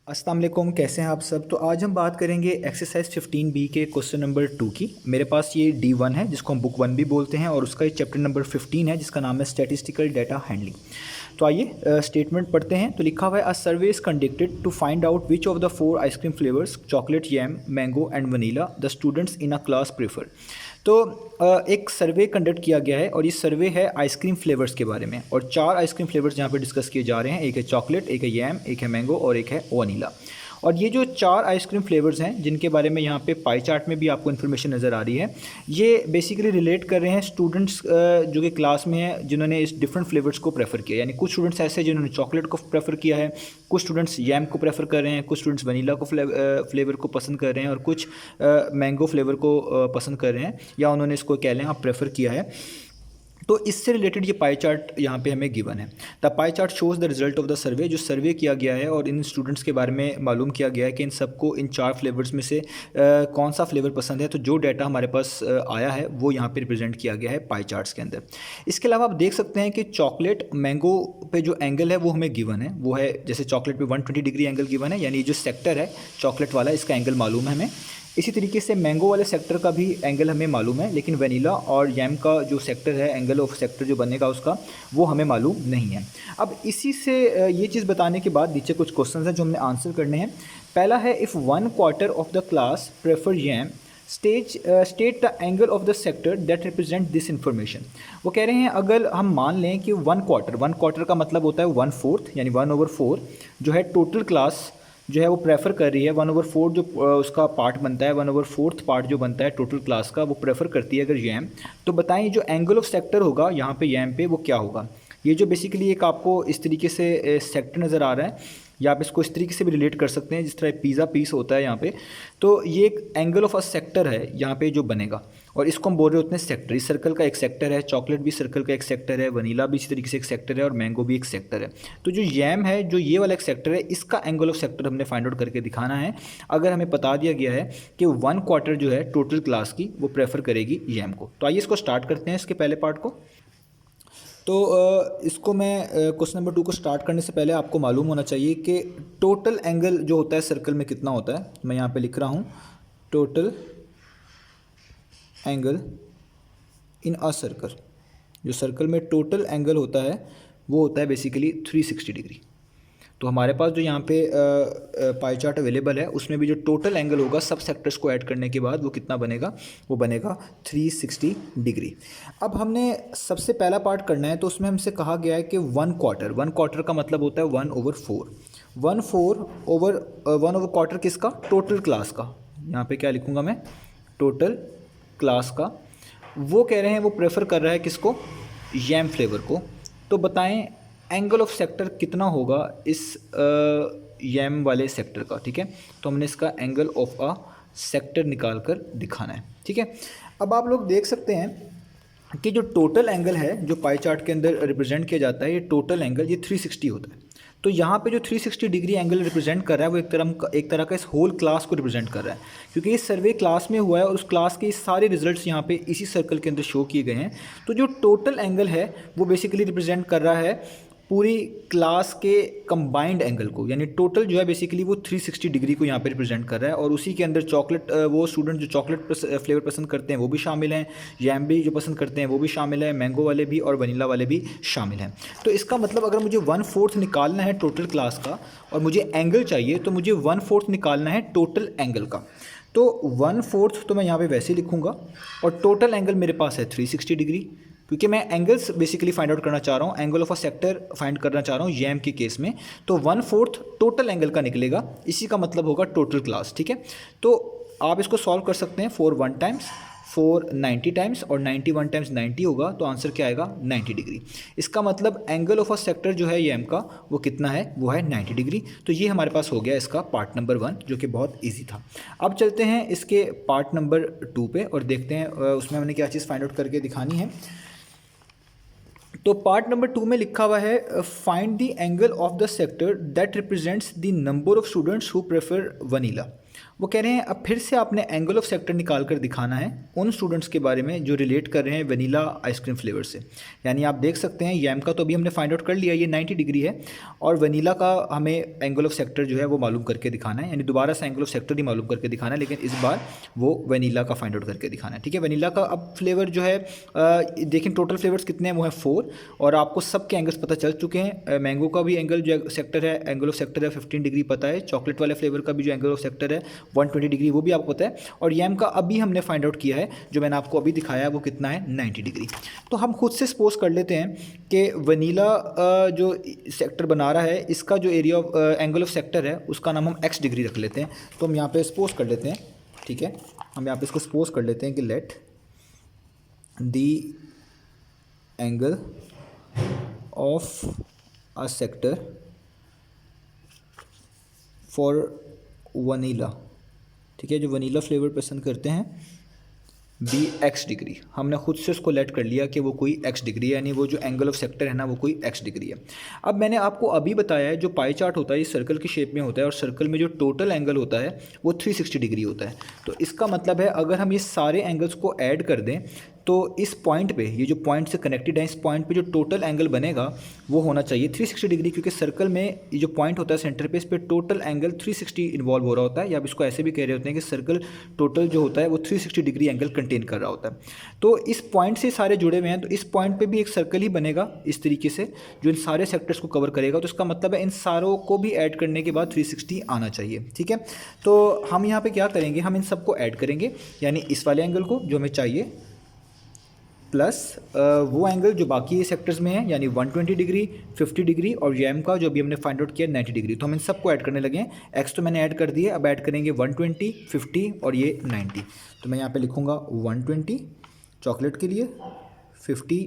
अस्सलाम वालेकुम, कैसे हैं आप सब। तो आज हम बात करेंगे एक्सरसाइज 15B के क्वेश्चन नंबर 2 की। मेरे पास ये D1 है जिसको हम बुक 1 भी बोलते हैं और उसका चैप्टर नंबर 15 है जिसका नाम है स्टैटिस्टिकल डाटा हैंडलिंग। तो आइए स्टेटमेंट पढ़ते हैं। तो लिखा हुआ है, a survey is conducted to find out which of the 4 ice cream flavours chocolate, jam, mango and vanilla the students in a class prefer. तो एक सर्वे कंडक्ट किया गया है और ये सर्वे है आइसक्रीम फ्लेवर्स के बारे में, और 4 आइसक्रीम फ्लेवर्स यहाँ पे डिस्कस किए जा रहे हैं। एक है चॉकलेट, एक है यैम, एक है मैंगो और एक है वनीला। और ये जो 4 आइसक्रीम फ्लेवर्स हैं जिनके बारे में यहाँ पे पाई चार्ट में भी आपको इन्फॉर्मेशन नज़र आ रही है, ये बेसिकली रिलेट कर रहे हैं स्टूडेंट्स जो कि क्लास में हैं जिन्होंने इस डिफरेंट फ्लेवर्स को प्रेफर किया। यानी कुछ स्टूडेंट्स ऐसे हैं जिन्होंने चॉकलेट को प्रेफर किया है, कुछ स्टूडेंट्स यैम को प्रेफर कर रहे हैं, कुछ स्टूडेंट्स वनीला को फ्लेवर को पसंद कर रहे हैं और कुछ मैंगो फ्लेवर को पसंद कर रहे हैं, या उन्होंने इसको कह लें आप प्रेफर किया है। तो इससे रिलेटेड ये पाई चार्ट यहाँ पे हमें गिवन है। The pie chart shows the result of the survey. जो सर्वे किया गया है और इन स्टूडेंट्स के बारे में मालूम किया गया है कि इन सबको इन 4 फ्लेवर्स में से कौन सा फ्लेवर पसंद है। तो जो डाटा हमारे पास आया है वो यहाँ पे रिप्रेजेंट किया गया है पाई चार्ट्स के अंदर। इसके अलावा आप देख सकते हैं कि चॉकलेट मैंगो पे जो एंगल है वो हमें गिवन है, वो है जैसे चॉकलेट पे 120 डिग्री एंगल गिवन है, यानी जो सेक्टर है चॉकलेट वाला इसका एंगल मालूम है हमें। इसी तरीके से मैंगो वाले सेक्टर का भी एंगल हमें मालूम है, लेकिन वनीला और यैम का जो सेक्टर है, एंगल ऑफ सेक्टर जो बनेगा उसका, वो हमें मालूम नहीं है। अब इसी से ये चीज़ बताने के बाद नीचे कुछ क्वेश्चंस हैं जो हमने आंसर करने हैं। पहला है, if 1/4 of the class prefer yam state the angle of the sector that represent this information. वो कह रहे हैं अगर हम मान लें कि 1/4 का मतलब होता है 1/4, यानी 1/4 जो है टोटल क्लास जो है वो प्रेफर कर रही है, 1/4 जो उसका पार्ट बनता है, 1/4 पार्ट जो बनता है टोटल क्लास का, वो प्रेफर करती है अगर यैम। तो बताएं जो एंगल ऑफ सेक्टर होगा यहाँ पे यैम पे वो क्या होगा। ये जो बेसिकली एक आपको इस तरीके से सेक्टर नज़र आ रहा है, या आप इसको इस तरीके से भी रिलेट कर सकते हैं जिस तरह पिज़्ज़ा पीस होता है यहाँ पे। तो ये एक एंगल ऑफ अ सेक्टर है यहाँ पे जो बनेगा, और इसको हम बोल रहे होते हैं सेक्टर। इस सर्कल का एक सेक्टर है, चॉकलेट भी सर्कल का एक सेक्टर है, वनीला भी इसी तरीके से एक सेक्टर है और मैंगो भी एक सेक्टर है। तो जो यैम है, जो ये वाला एक सेक्टर है, इसका एंगल ऑफ सेक्टर हमने फाइंड आउट करके दिखाना है। अगर हमें बता दिया गया है कि 1/4 जो है टोटल क्लास की वो प्रेफर करेगी यैम को। तो आइए इसको स्टार्ट करते हैं, इसके पहले पार्ट को। तो इसको मैं क्वेश्चन नंबर 2 को स्टार्ट करने से पहले आपको मालूम होना चाहिए कि टोटल एंगल जो होता है सर्कल में कितना होता है। मैं यहाँ पे लिख रहा हूँ, total angle in a circle. जो सर्कल में टोटल एंगल होता है वो होता है बेसिकली 360 डिग्री। तो हमारे पास जो यहाँ पे पाई चार्ट अवेलेबल है उसमें भी जो टोटल एंगल होगा सब सेक्टर्स को ऐड करने के बाद वो कितना बनेगा, वो बनेगा 360 डिग्री। अब हमने सबसे पहला पार्ट करना है, तो उसमें हमसे कहा गया है कि 1/4 का मतलब होता है 1/4। 1/4 किसका, टोटल क्लास का। यहाँ पे क्या लिखूँगा मैं, टोटल क्लास का। वो कह रहे हैं वो प्रेफर कर रहा है किसको, यैम फ्लेवर को। तो बताएं एंगल ऑफ सेक्टर कितना होगा इस यैम वाले सेक्टर का। ठीक है, तो हमने इसका एंगल ऑफ अ सेक्टर निकाल कर दिखाना है। ठीक है, अब आप लोग देख सकते हैं कि जो टोटल एंगल है जो पाई चार्ट के अंदर रिप्रेजेंट किया जाता है, ये टोटल एंगल ये 360 होता है। तो यहाँ पे जो 360 डिग्री एंगल रिप्रेजेंट कर रहा है वो एक तरह का इस होल क्लास को रिप्रेजेंट कर रहा है, क्योंकि ये सर्वे क्लास में हुआ है और उस क्लास के सारे रिजल्ट्स यहाँ पे इसी सर्कल के अंदर शो किए गए हैं। तो जो टोटल एंगल है वो बेसिकली रिप्रेजेंट कर रहा है पूरी क्लास के कंबाइंड एंगल को, यानी टोटल जो है बेसिकली वो 360 डिग्री को यहाँ पे रिप्रेजेंट कर रहा है। और उसी के अंदर चॉकलेट, वो स्टूडेंट जो चॉकलेट फ्लेवर पसंद करते हैं वो भी शामिल हैं, यैम भी जो पसंद करते हैं वो भी शामिल है, मैंगो वाले भी और वनीला वाले भी शामिल हैं। तो इसका मतलब अगर मुझे 1/4 निकालना है टोटल क्लास का और मुझे एंगल चाहिए, तो मुझे 1/4 निकालना है टोटल एंगल का। तो 1/4 तो मैं यहाँ पे वैसे लिखूँगा, और टोटल एंगल मेरे पास है 360 डिग्री, क्योंकि मैं एंगल्स बेसिकली फाइंड आउट करना चाह रहा हूँ, angle of a sector find करना चाह रहा हूँ यैम के केस में। तो 1/4 टोटल एंगल का निकलेगा, इसी का मतलब होगा टोटल क्लास। ठीक है, तो आप इसको सॉल्व कर सकते हैं 4 1 टाइम्स, 4 90 टाइम्स और 90 1 टाइम्स 90 होगा, तो आंसर क्या आएगा 90 डिग्री। इसका मतलब एंगल ऑफ अ सेक्टर जो है यैम का वो कितना है, वो है 90 डिग्री। तो ये हमारे पास हो गया इसका पार्ट नंबर 1, जो कि बहुत ईजी था। अब चलते हैं इसके पार्ट नंबर 2 पे और देखते हैं उसमें हमने क्या चीज़ फाइंड आउट करके दिखानी है। तो पार्ट नंबर 2 में लिखा हुआ है, find the angle of the sector that represents the number of students who prefer vanilla. वो कह रहे हैं अब फिर से आपने एंगल ऑफ सेक्टर निकाल कर दिखाना है उन स्टूडेंट्स के बारे में जो रिलेट कर रहे हैं वनीला आइसक्रीम फ्लेवर से। यानी आप देख सकते हैं यैम का तो अभी हमने फाइंड आउट कर लिया, ये 90 डिग्री है, और वनीला का हमें एंगल ऑफ सेक्टर जो है वो मालूम करके दिखाना है, यानी दोबारा से एंगल ऑफ सेक्टर ही मालूम करके दिखाना है, लेकिन इस बार वो वनीला का फाइंड आउट करके दिखाना है। ठीक है, वनीला का अब फ्लेवर जो है देखिए टोटल फ्लेवर्स कितने हैं, वो है 4, और आपको सबके एंगल्स पता चल चुके हैं। मैंगो का भी एंगल जो सेक्टर है, एंगल ऑफ सेक्टर है 15 डिग्री पता है। चॉकलेट वाले फ्लेवर का भी जो एंगल ऑफ सेक्टर है 120 डिग्री, वो भी आपको पता है। और यैम का अभी हमने फाइंड आउट किया है, जो मैंने आपको अभी दिखाया है, वो कितना है 90 डिग्री। तो हम खुद से सपोज कर लेते हैं कि वनीला जो सेक्टर बना रहा है, इसका जो area of angle of sector है उसका नाम हम x डिग्री रख लेते हैं। तो हम यहाँ पे सपोज कर लेते हैं, ठीक है, हम यहाँ पे इसको सपोज कर लेते हैं कि let the angle of a sector for vanilla, ठीक है, जो वनीला फ्लेवर पसंद करते हैं, बी x डिग्री। हमने खुद से उसको लेट कर लिया कि वो कोई x डिग्री है, यानी वो जो एंगल ऑफ सेक्टर है ना वो कोई x डिग्री है। अब मैंने आपको अभी बताया है जो पाई चार्ट होता है ये सर्कल की शेप में होता है, और सर्कल में जो टोटल एंगल होता है वो 360 डिग्री होता है। तो इसका मतलब है अगर हम ये सारे एंगल्स को ऐड कर दें तो इस पॉइंट पे, ये जो पॉइंट से कनेक्टेड है, इस पॉइंट पे जो टोटल एंगल बनेगा वो होना चाहिए 360 डिग्री, क्योंकि सर्कल में ये जो पॉइंट होता है सेंटर पे, इस पे टोटल एंगल 360 इन्वॉल्व हो रहा होता है, या आप इसको ऐसे भी कह रहे होते हैं कि सर्कल टोटल जो होता है वो 360 डिग्री एंगल कंटेन कर रहा होता है। तो इस पॉइंट से सारे जुड़े हुए हैं, तो इस पॉइंट पर भी एक सर्कल ही बनेगा इस तरीके से जो इन सारे सेक्टर्स को कवर करेगा। तो इसका मतलब है इन सारों को भी ऐड करने के बाद 360 आना चाहिए। ठीक है, तो हम यहाँ पर क्या करेंगे, हम इन सबको ऐड करेंगे, यानी इस वाले एंगल को जो हमें चाहिए प्लस वो एंगल जो बाकी सेक्टर्स में है, यानी 120 डिग्री, 50 डिग्री, और यैम का जो अभी हमने फाइंड आउट किया 90 डिग्री। तो हम इन सबको ऐड करने लगे हैं। एक्स तो मैंने ऐड कर दिए, अब ऐड करेंगे 120, 50 और ये 90। तो मैं यहाँ पे लिखूँगा 120 चॉकलेट के लिए, 50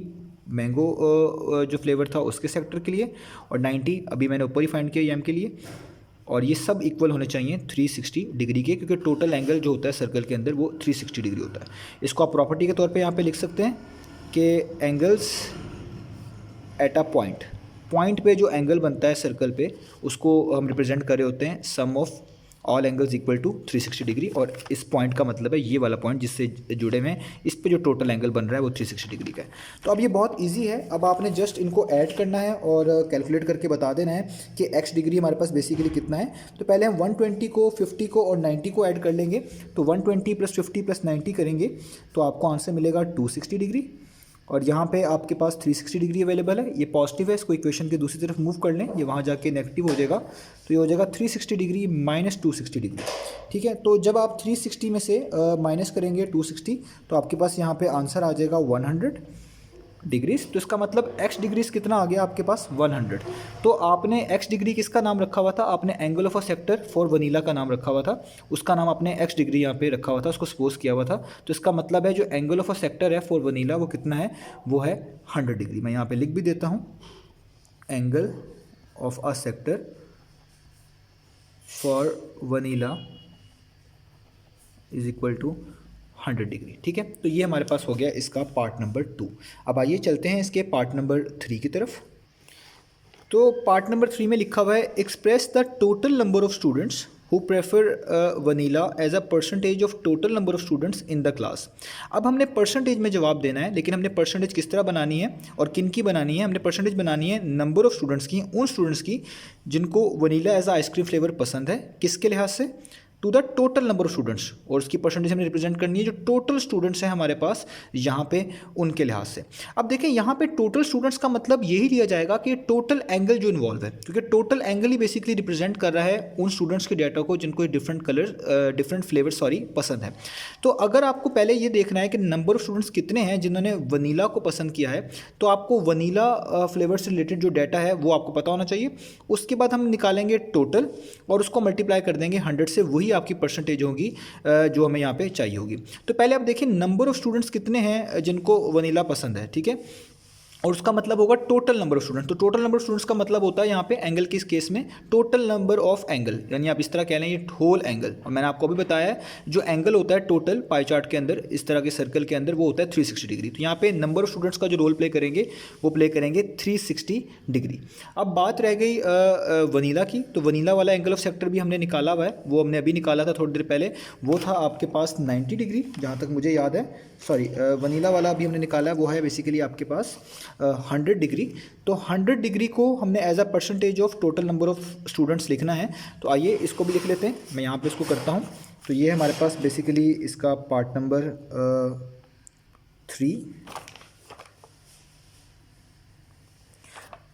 मैंगो जो फ्लेवर था उसके सेक्टर के लिए, और 90 अभी मैंने ऊपर ही फाइंड किया यैम के लिए। और ये सब इक्वल होने चाहिए 360 डिग्री के, क्योंकि टोटल एंगल जो होता है सर्कल के अंदर वो 360 डिग्री होता है। इसको आप प्रॉपर्टी के तौर पे यहाँ पे लिख सकते हैं कि एंगल्स एट अ पॉइंट पे जो एंगल बनता है सर्कल पे उसको हम रिप्रेजेंट कर रहे होते हैं sum of all angles equal to 360 degree, और इस पॉइंट का मतलब है ये वाला पॉइंट जिससे जुड़े हुए हैं, इस पे जो टोटल एंगल बन रहा है वो 360 डिग्री का है। तो अब ये बहुत इजी है, अब आपने जस्ट इनको ऐड करना है और कैलकुलेट करके बता देना है कि x डिग्री हमारे पास बेसिकली कितना है। तो पहले हम 120 को, 50 को और 90 को ऐड कर लेंगे। तो 120 + 50 + 90 करेंगे तो आपको आंसर मिलेगा 260 डिग्री, और यहाँ पे आपके पास 360 डिग्री अवेलेबल है। ये पॉजिटिव है, इसको इक्वेशन के दूसरी तरफ मूव कर लें, ये वहाँ जाके नेगेटिव हो जाएगा, तो ये हो जाएगा 360 डिग्री माइनस 260 डिग्री। ठीक है, तो जब आप 360 में से माइनस करेंगे 260 तो आपके पास यहाँ पे आंसर आ जाएगा 100 डिग्रीज। तो इसका मतलब x डिग्रीज कितना आ गया आपके पास 100। तो आपने x डिग्री किसका नाम रखा हुआ था, आपने angle of a sector for vanilla का नाम रखा हुआ था, उसका नाम आपने x डिग्री यहाँ पे रखा हुआ था, उसको सपोज किया हुआ था। तो इसका मतलब है जो एंगल ऑफ अ सेक्टर है फॉर वनीला वो कितना है, वो है 100 डिग्री। मैं यहाँ पे लिख भी देता हूँ, angle of a sector for vanilla is equal to 100 degree. ठीक है, तो ये हमारे पास हो गया इसका पार्ट नंबर 2। अब आइए चलते हैं इसके पार्ट नंबर 3 की तरफ। तो पार्ट नंबर 3 में लिखा हुआ है express the total number of students who prefer vanilla as a percentage of total number of students in the class. अब हमने परसेंटेज में जवाब देना है, लेकिन हमने परसेंटेज किस तरह बनानी है और किन की बनानी है, हमने परसेंटेज बनानी है नंबर ऑफ स्टूडेंट्स की, उन स्टूडेंट्स की जिनको vanilla as a ice cream flavour पसंद है, किसके लिहाज से, to the total number of students, और उसकी परसेंटेज हमें रिप्रेजेंट करनी है जो टोटल स्टूडेंट्स हैं हमारे पास यहाँ पे उनके लिहाज से। अब देखें यहाँ पे टोटल स्टूडेंट्स का मतलब यही लिया जाएगा कि टोटल एंगल जो इन्वॉल्व है, क्योंकि टोटल एंगल ही बेसिकली रिप्रेजेंट कर रहा है उन स्टूडेंट्स के डाटा को जिनको डिफरेंट कलर डिफरेंट फ्लेवर पसंद है। तो अगर आपको पहले ये देखना है कि नंबर ऑफ स्टूडेंट्स कितने हैं जिन्होंने वनीला को पसंद किया है, तो आपको वनीला फ्लेवर से रिलेटेड जो डाटा है वो आपको पता होना चाहिए। उसके बाद हम निकालेंगे टोटल और उसको मल्टीप्लाई कर देंगे 100 से, वही आपकी परसेंटेज होगी जो हमें यहाँ पे चाहिए होगी। तो पहले आप देखिए नंबर ऑफ स्टूडेंट्स कितने हैं जिनको वनीला पसंद है। ठीक है, और उसका मतलब होगा टोटल नंबर ऑफ स्टूडेंट। तो टोटल नंबर ऑफ स्टूडेंट्स का मतलब होता है यहाँ पे एंगल के इस केस में टोटल नंबर ऑफ एंगल, यानी आप इस तरह कह लें ये होल एंगल। और मैंने आपको अभी बताया है जो एंगल होता है टोटल पाई चार्ट के अंदर इस तरह के सर्कल के अंदर वो होता है 360 डिग्री। तो यहाँ पे नंबर ऑफ स्टूडेंट्स का जो रोल प्ले करेंगे वो प्ले करेंगे 360 डिग्री। अब बात रह गई वनीला की। तो वनीला वाला एंगल ऑफ सेक्टर भी हमने निकाला हुआ है, वो हमने अभी निकाला था थोड़ी देर पहले, वो था आपके पास 90 डिग्री जहाँ तक मुझे याद है। सॉरी, वनीला वाला अभी हमने निकाला है वो है बेसिकली आपके पास 100 डिग्री। तो 100 डिग्री को हमने as a percentage of total number of students लिखना है। तो आइए इसको भी लिख लेते हैं, मैं यहाँ पे इसको करता हूँ। तो ये हमारे पास बेसिकली इसका पार्ट नंबर 3।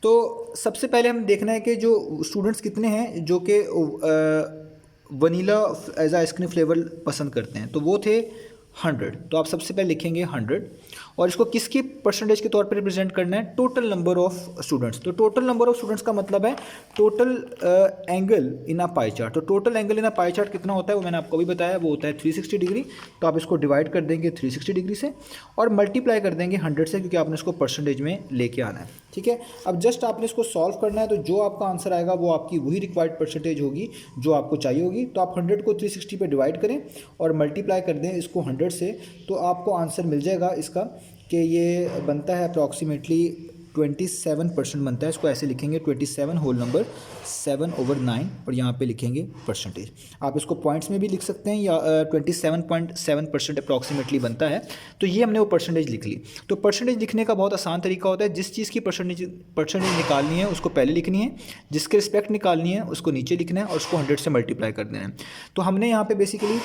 तो सबसे पहले हम देखना है कि जो स्टूडेंट्स कितने हैं जो कि वनीला एज आइसक्रीम फ्लेवर पसंद करते हैं, तो वो थे 100। तो आप सबसे पहले लिखेंगे 100 और इसको किसकी परसेंटेज के तौर पर रिप्रेजेंट करना है, टोटल नंबर ऑफ स्टूडेंट्स। तो टोटल नंबर ऑफ स्टूडेंट्स का मतलब है total angle in a pie chart. तो total angle in a pie chart कितना होता है वो मैंने आपको भी बताया, वो होता है 360 डिग्री। तो आप इसको डिवाइड कर देंगे 360 डिग्री से और मल्टीप्लाई कर देंगे 100 से, क्योंकि आपने इसको परसेंटेज में लेके आना है। ठीक है, अब जस्ट आपने इसको सॉल्व करना है। तो जो आपका आंसर आएगा वो आपकी वही रिक्वायर्ड परसेंटेज होगी जो आपको चाहिए होगी। तो आप 100 को 360 पे डिवाइड करें और मल्टीप्लाई कर दें इसको 100 से, तो आपको आंसर मिल जाएगा इसका कि ये बनता है अप्रॉक्सीमेटली 27% बनता है। इसको ऐसे लिखेंगे 27 होल नंबर 7/9 और यहाँ पे लिखेंगे परसेंटेज। आप इसको पॉइंट्स में भी लिख सकते हैं या 27.7% अप्रॉक्सीमेटली बनता है। तो ये हमने वो परसेंटेज लिख ली। तो परसेंटेज लिखने का बहुत आसान तरीका होता है, जिस चीज़ की परसेंटेज निकालनी है उसको पहले लिखनी है, जिसके रिस्पेक्ट निकालनी है उसको नीचे लिखना है और उसको 100 से मल्टीप्लाई कर देना है। तो हमने यहाँ पे बेसिकली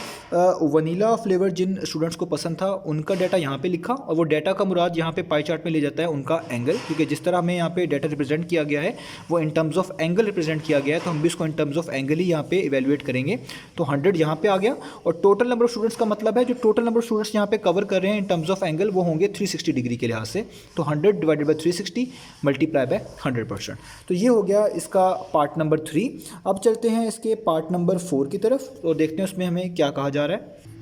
वनीला फ्लेवर जिन स्टूडेंट्स को पसंद था उनका डाटा यहाँ पे लिखा, और वो डाटा का मुराद यहाँ पे पाई चार्ट में ले जाता है उनका एंगल, क्योंकि जिस तरह हमें यहाँ पे डाटा रिप्रेजेंट किया गया है वो in terms of angle represent किया गया है, तो हम भी इसको इन टर्म्स ऑफ एंगल ही यहाँ पे इवेल्युएट करेंगे। तो 100 यहाँ पे आ गया और टोटल नंबर ऑफ स्टूडेंट्स का मतलब है जो टोटल नंबर ऑफ स्टूडेंट्स यहाँ पे कवर कर रहे हैं इन टर्म्स ऑफ एंगल वो होंगे 360 डिग्री के लिहाज से। तो 100 डिवाइडेड बाई 360 मल्टीप्लाई बाय 100%। तो ये हो गया इसका पार्ट नंबर 3। अब चलते हैं इसके पार्ट नंबर 4 की तरफ, तो देखते हैं उसमें हमें क्या कहा जा रहा है।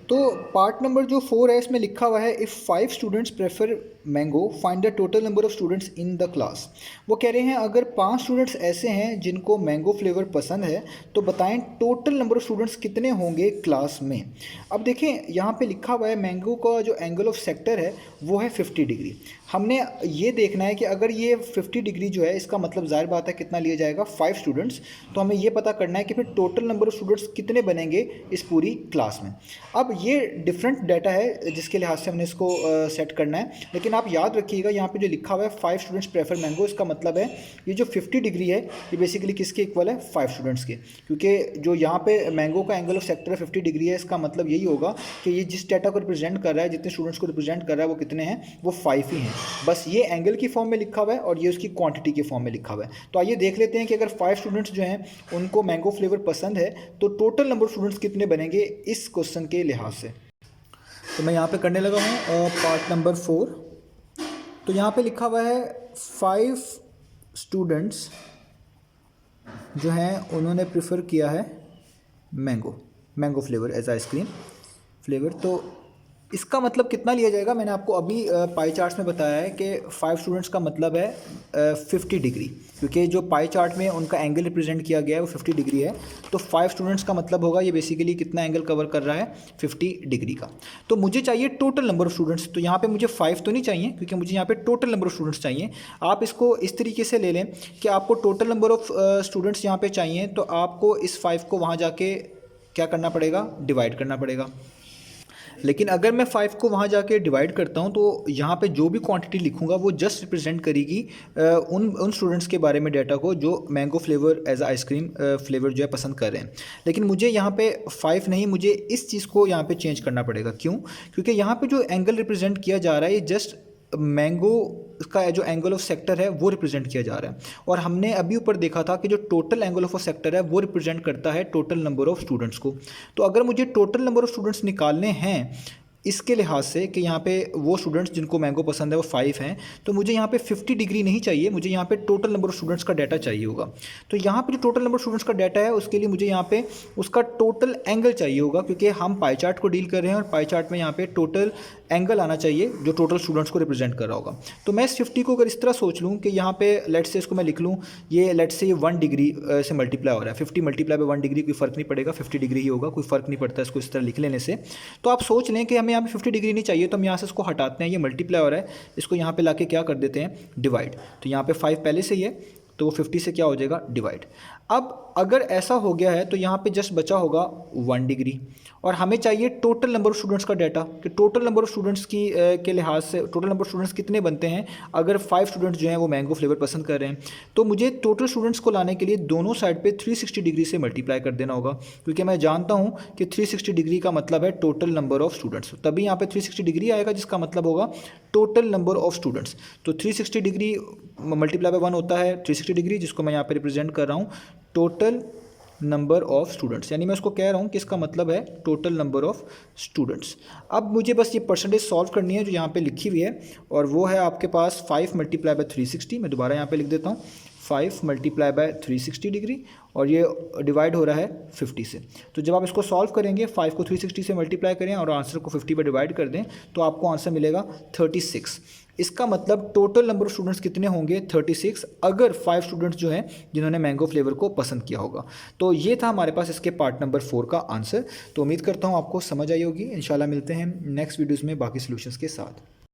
तो पार्ट नंबर जो 4 है इसमें लिखा हुआ है if 5 students prefer mango find the total number of students in the class. वो कह रहे हैं अगर 5 स्टूडेंट्स ऐसे हैं जिनको मैंगो फ्लेवर पसंद है तो बताएं टोटल नंबर ऑफ स्टूडेंट्स कितने होंगे क्लास में। अब देखें यहाँ पे लिखा हुआ है मैंगो का जो एंगल ऑफ सेक्टर है वो है 50 डिग्री। हमने ये देखना है कि अगर ये 50 डिग्री जो है इसका मतलब ज़ाहिर बात है कितना लिया जाएगा 5 स्टूडेंट्स। तो हमें ये पता करना है कि फिर टोटल नंबर ऑफ स्टूडेंट्स कितने बनेंगे इस पूरी क्लास में। अब ये डिफरेंट डाटा है जिसके लिहाज से हमने इसको सेट करना है, लेकिन आप याद रखिएगा यहाँ पे जो लिखा हुआ है 5 स्टूडेंट्स प्रेफर मैंगो, इसका मतलब है ये जो 50 डिग्री है ये बेसिकली किसके इक्वल है 5 स्टूडेंट्स के, क्योंकि जो यहाँ पे मैंगो का एंगल ऑफ सेक्टर है 50 डिग्री है। इसका मतलब यही होगा कि ये जिस डाटा को रिप्रेजेंट कर रहा है, जितने स्टूडेंट्स को रिप्रेजेंट कर रहा है वो कितने हैं, वो 5 ही हैं। बस ये एंगल की फॉर्म में लिखा हुआ है और ये उसकी क्वांटिटी के फॉर्म में लिखा हुआ है। तो आइए देख लेते हैं कि अगर 5 स्टूडेंट्स जो हैं उनको मैंगो फ्लेवर पसंद है तो टोटल नंबर ऑफ स्टूडेंट्स कितने बनेंगे इस क्वेश्चन के लिहाज से। तो मैं यहाँ पे करने लगा हूँ पार्ट नंबर 4। तो यहाँ पे लिखा हुआ है 5 स्टूडेंट्स जो हैं उन्होंने प्रेफर किया है mango flavour as ice cream flavour. तो इसका मतलब कितना लिया जाएगा, मैंने आपको अभी पाई चार्ट्स में बताया है कि 5 स्टूडेंट्स का मतलब है 50 डिग्री, क्योंकि जो पाई चार्ट में उनका एंगल रिप्रेजेंट किया गया है वो 50 डिग्री है। तो 5 स्टूडेंट्स का मतलब होगा ये बेसिकली कितना एंगल कवर कर रहा है 50 डिग्री का। तो मुझे चाहिए टोटल नंबर ऑफ स्टूडेंट्स। तो यहाँ पे मुझे 5 तो नहीं चाहिए, क्योंकि मुझे यहाँ पे टोटल नंबर ऑफ स्टूडेंट्स चाहिए। आप इसको इस तरीके से ले लें कि आपको टोटल नंबर ऑफ स्टूडेंट्स यहाँ पर चाहिए, तो आपको इस 5 को वहाँ जाके क्या करना पड़ेगा, डिवाइड करना पड़ेगा। लेकिन अगर मैं 5 को वहाँ जाके डिवाइड करता हूँ तो यहाँ पे जो भी क्वांटिटी लिखूँगा वो जस्ट रिप्रेजेंट करेगी उन स्टूडेंट्स के बारे में डाटा को जो mango flavour as ice cream flavour जो है पसंद कर रहे हैं। लेकिन मुझे यहाँ पे 5 नहीं, मुझे इस चीज़ को यहाँ पे चेंज करना पड़ेगा। क्यों? क्योंकि यहाँ पे जो एंगल रिप्रेजेंट किया जा रहा है ये जस्ट मैंगो का जो एंगल ऑफ सेक्टर है वो रिप्रेजेंट किया जा रहा है, और हमने अभी ऊपर देखा था कि जो टोटल एंगल ऑफ सेक्टर है वो रिप्रेजेंट करता है टोटल नंबर ऑफ स्टूडेंट्स को। तो अगर मुझे टोटल नंबर ऑफ स्टूडेंट्स निकालने हैं इसके लिहाज से कि यहाँ पे वो स्टूडेंट्स जिनको मैंगो पसंद है वो 5 हैं, तो मुझे यहाँ पे 50 डिग्री नहीं चाहिए, मुझे यहाँ पे टोटल नंबर ऑफ स्टूडेंट्स का डाटा चाहिए होगा। तो यहाँ पे जो टोटल नंबर ऑफ स्टूडेंट्स का डाटा है उसके लिए मुझे यहाँ पे उसका टोटल एंगल चाहिए होगा, क्योंकि हम पाई चार्ट को डील कर रहे हैं और पाई चार्ट में यहाँ पे टोटल एंगल आना चाहिए जो टोटल स्टूडेंट्स को रिप्रेजेंट कर रहा होगा। तो मैं इस 50 को अगर इस तरह सोच लूँ कि यहाँ पे लेट्स से इसको मैं लिख लूँ, ये लेट्स से ये 1 डिग्री से मल्टीप्लाई हो रहा है, 50 मल्टीप्लाई बाय 1 डिग्री, कोई फ़र्क नहीं पड़ेगा, 50 डिग्री ही होगा, कोई फ़र्क नहीं पड़ता इसको इस तरह लिख लेने से। तो आप सोच लें कि हमें यहाँ पे 50 डिग्री नहीं चाहिए, तो हम यहाँ से इसको हटाते हैं, ये मल्टीप्लाई हो रहा है, इसको यहाँ पे लाके क्या कर देते हैं, डिवाइड। तो यहाँ पे 5 पहले से ही है, तो 50 से क्या हो जाएगा, डिवाइड। अब अगर ऐसा हो गया है तो यहाँ पे जस्ट बचा होगा 1 डिग्री, और हमें चाहिए टोटल नंबर ऑफ स्टूडेंट्स का डाटा, कि टोटल नंबर ऑफ स्टूडेंट्स की के लिहाज से टोटल नंबर ऑफ स्टूडेंट्स कितने बनते हैं अगर 5 स्टूडेंट्स जो हैं वो मैंगो फ्लेवर पसंद कर रहे हैं। तो मुझे टोटल स्टूडेंट्स को लाने के लिए दोनों साइड पे 360 डिग्री से मल्टीप्लाई कर देना होगा, क्योंकि मैं जानता हूँ कि 360 डिग्री का मतलब है टोटल नंबर ऑफ स्टूडेंट्स, तभी यहाँ पे 360 डिग्री आएगा जिसका मतलब होगा टोटल नंबर ऑफ स्टूडेंट्स। तो 360 डिग्री मल्टीप्लाई बाय 1 होता है 360 डिग्री, जिसको मैं यहाँ पे रिप्रेजेंट कर रहा हूँ टोटल नंबर ऑफ स्टूडेंट्स, यानी मैं उसको कह रहा हूँ कि इसका मतलब है टोटल नंबर ऑफ स्टूडेंट्स। अब मुझे बस ये परसेंटेज सॉल्व करनी है जो यहाँ पे लिखी हुई है, और वो है आपके पास 5 मल्टीप्लाई बाय 360। मैं दोबारा यहाँ पे लिख देता हूँ, 5 मल्टीप्लाई बाय 360 डिग्री, और ये डिवाइड हो रहा है 50 से। तो जब आप इसको सॉल्व करेंगे, 5 को 360 से मल्टीप्लाई करें और आंसर को 50 पर डिवाइड कर दें, तो आपको आंसर मिलेगा 36। इसका मतलब टोटल नंबर ऑफ स्टूडेंट्स कितने होंगे, 36, अगर 5 स्टूडेंट्स जो हैं जिन्होंने मैंगो फ्लेवर को पसंद किया होगा। तो ये था हमारे पास इसके पार्ट नंबर 4 का आंसर। तो उम्मीद करता हूँ आपको समझ आई होगी। इंशाल्लाह मिलते हैं नेक्स्ट वीडियोज़ में बाकी सॉल्यूशंस के साथ।